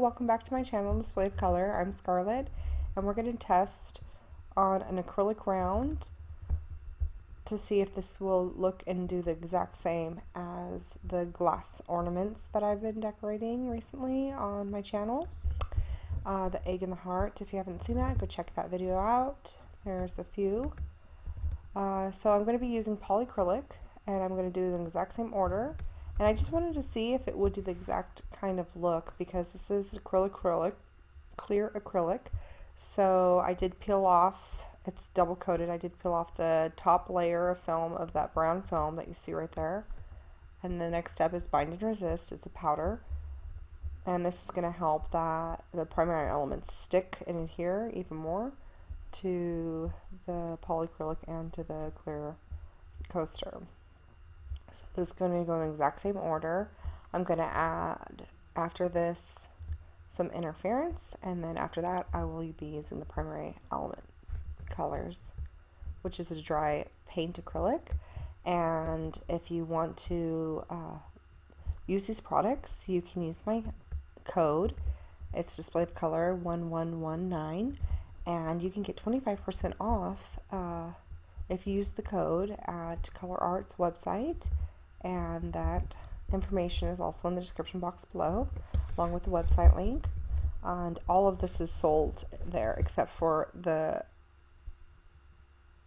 welcome back to my channel, Display of Color. I'm Scarlett, and we're going to test on an acrylic round to see if this will look and do the exact same as the glass ornaments that I've been decorating recently on my channel. The egg and the heart, if you haven't seen that, go check that video out. There's a few. So I'm going to be using polyacrylic, and I'm going to do it in the exact same order. And I just wanted to see if it would do the exact kind of look, because this is acrylic, clear acrylic. So I did peel off, it's double coated, I did peel off the top layer of film of that brown film that you see right there. And the next step is bind and resist. It's a powder. And this is going to help that the primary elements stick and adhere even more to the polyacrylic and to the clear coaster. So this is going to go in the exact same order. I'm going to add, after this, some interference, and then after that I will be using the primary element colors, which is a dry paint acrylic. And if you want to use these products, you can use my code. It's Display of Color 1119, and you can get 25% off if you use the code at Color Art's website, and that information is also in the description box below, along with the website link. And all of this is sold there except for the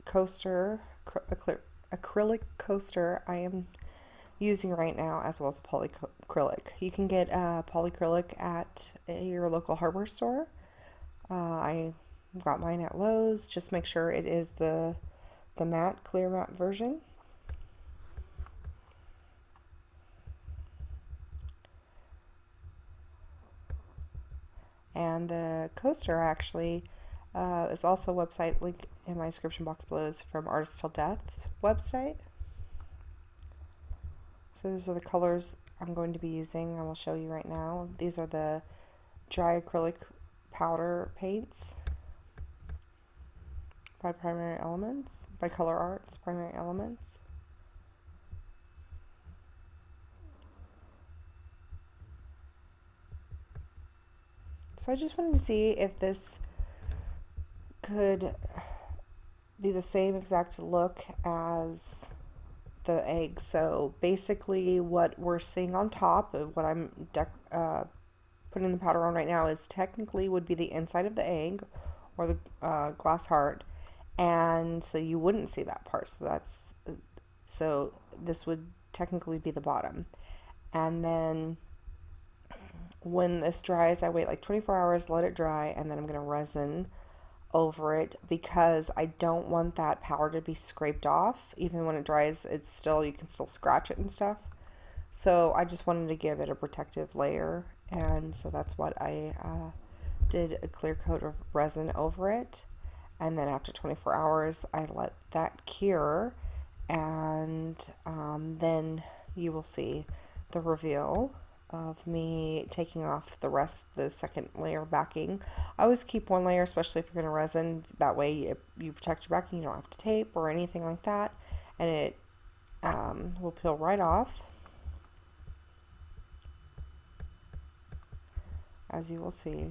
coaster, acrylic coaster I am using right now, as well as the polyacrylic. You can get polyacrylic at your local hardware store. I got mine at Lowe's. Just make sure it is the matte, clear matte version. And the coaster actually is also a website link in my description box below, is from Artist Till Death's website. So these are the colors I'm going to be using. I will show you right now. These are the dry acrylic powder paints by Primary Elements, by Color Art's Primary Elements. So I just wanted to see if this could be the same exact look as the egg. So basically what we're seeing on top of what I'm putting the powder on right now is technically would be the inside of the egg or the glass heart, and so you wouldn't see that part. So this would technically be the bottom. And then when this dries, I wait like 24 hours, let it dry, and then I'm going to resin over it, because I don't want that powder to be scraped off. Even when it dries, it's still, you can still scratch it and stuff. So I just wanted to give it a protective layer, and so that's what I did, a clear coat of resin over it. And then after 24 hours, I let that cure, and then you will see the reveal of me taking off the second layer backing. I always keep one layer, especially if you're going to resin. That way you protect your backing. You don't have to tape or anything like that, and it will peel right off, as you will see.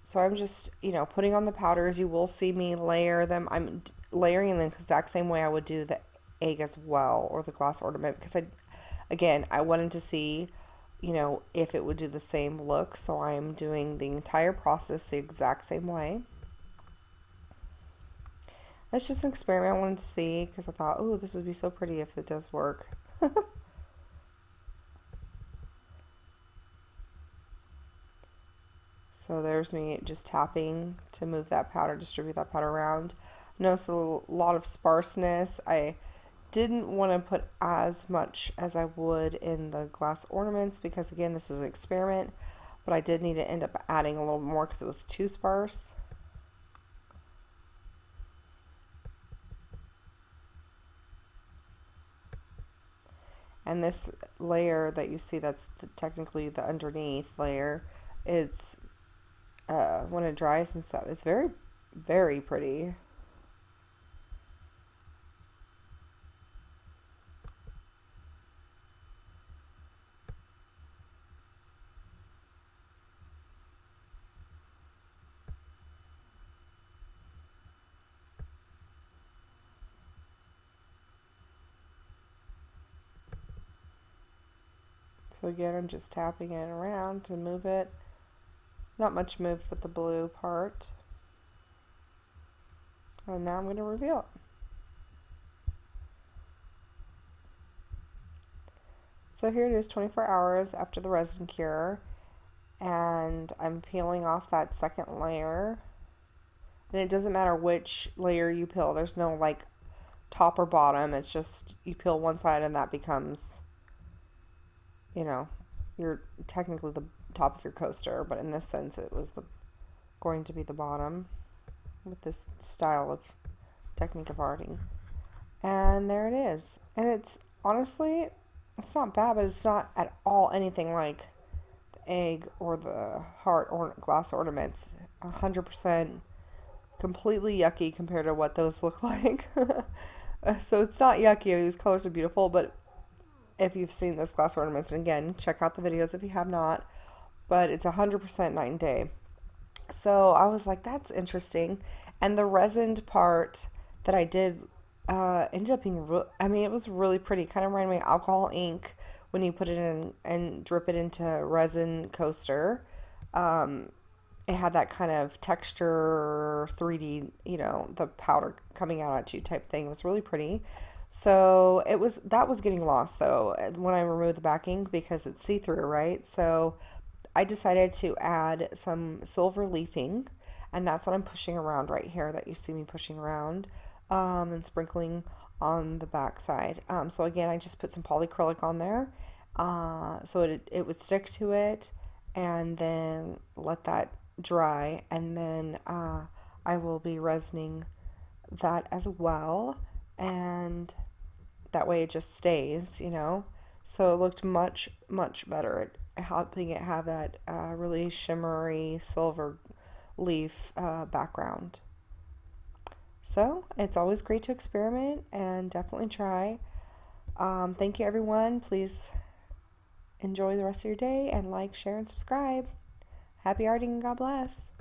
So I'm just, putting on the powders. You will see me layer them. I'm layering them the exact same way I would do the egg as well, or the glass ornament, because I wanted to see, if it would do the same look. So I'm doing the entire process the exact same way. That's just an experiment I wanted to see, because I thought, oh, this would be so pretty if it does work. So there's me just tapping to move that powder, distribute that powder around. Notice a lot of sparseness. I didn't want to put as much as I would in the glass ornaments, because again, this is an experiment, but I did need to end up adding a little more because it was too sparse. And this layer that you see, that's technically the underneath layer, it's when it dries and stuff, it's very, very pretty. So again, I'm just tapping it around to move it. Not much moved with the blue part. And now I'm going to reveal it. So here it is 24 hours after the resin cure, and I'm peeling off that second layer. And it doesn't matter which layer you peel. There's no like top or bottom. It's just you peel one side and that becomes, you know, you're technically the top of your coaster, but in this sense it was going to be the bottom with this style of technique of arting. And there it is. And it's honestly, it's not bad, but it's not at all anything like the egg or the heart or glass ornaments. 100% completely yucky compared to what those look like. So it's not yucky. These colors are beautiful, but if you've seen those glass ornaments, and again, check out the videos if you have not, but it's 100% night and day. So I was like, that's interesting. And the resined part that I did ended up being it was really pretty. Kind of reminded me of alcohol ink when you put it in and drip it into resin coaster. It had that kind of texture, 3D, the powder coming out at you type thing. It was really pretty. So that was getting lost though when I removed the backing because it's see-through, right? So I decided to add some silver leafing, and that's what I'm pushing around right here that you see me pushing around, and sprinkling on the back side. So again, I just put some polyacrylic on there, so it would stick to it, and then let that dry, and then I will be resining that as well, and that way it just stays, So it looked much, much better at helping it have that really shimmery silver leaf background. So it's always great to experiment and definitely try. Thank you, everyone. Please enjoy the rest of your day and like, share, and subscribe. Happy arting and God bless.